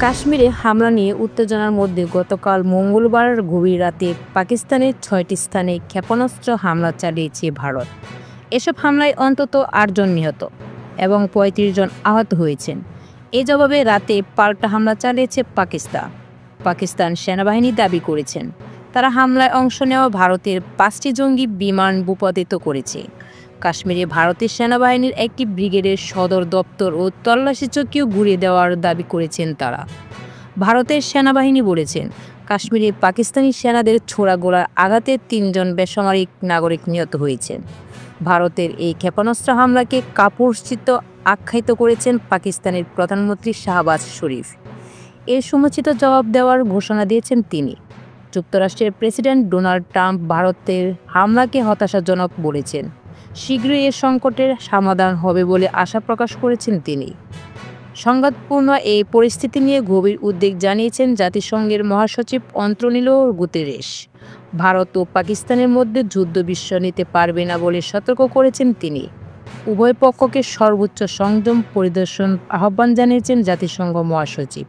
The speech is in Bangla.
কাশ্মীরে হামলা নিয়ে উত্তেজনার মধ্যে গতকাল মঙ্গলবার গভীর রাতে পাকিস্তানের ৬টি স্থানে ক্ষেপণাস্ত্র হামলা চালিয়েছে ভারত। এসব হামলায় অন্তত ৮ জন নিহত এবং ৩৫ জন আহত হয়েছেন। এই জবাবে রাতে পাল্টা হামলা চালিয়েছে পাকিস্তান সেনাবাহিনী দাবি করেছেন তারা হামলায় অংশ নেওয়া ভারতের ৫টি জঙ্গি বিমান ভূপাতিত করেছে। কাশ্মীরে ভারতের সেনাবাহিনীর একটি ব্রিগেডের সদর দপ্তর ও তল্লাশি চৌকিও গুঁড়িয়ে দেওয়ার দাবি করেছেন তারা। ভারতের সেনাবাহিনী বলেছেন কাশ্মীরে পাকিস্তানি সেনাদের ছোড়া গোলার আঘাতে ৩ জন বেসামরিক নাগরিক নিহত হয়েছেন। ভারতের এই ক্ষেপণাস্ত্র হামলাকে কাপুরুষোচিত আখ্যায়িত করেছেন পাকিস্তানের প্রধানমন্ত্রী শাহবাজ শরীফ। এর সমুচিত জবাব দেওয়ার ঘোষণা দিয়েছেন তিনি। যুক্তরাষ্ট্রের প্রেসিডেন্ট ডোনাল্ড ট্রাম্প ভারতের হামলাকে হতাশাজনক বলেছেন। শীঘ্রই এর সংকটের সমাধান হবে বলে আশা প্রকাশ করেছেন তিনি। সংঘাতপূর্ণ এই পরিস্থিতি নিয়ে গভীর উদ্বেগ জানিয়েছেন জাতিসংঘের মহাসচিব অ্যান্টোনিও গুতেরেস। ভারত ও পাকিস্তানের মধ্যে যুদ্ধ বিশ্ব নিতে পারবে না বলে সতর্ক করেছেন তিনি। উভয় পক্ষকে সর্বোচ্চ সংযম পরিদর্শন আহ্বান জানিয়েছেন জাতিসংঘ মহাসচিব।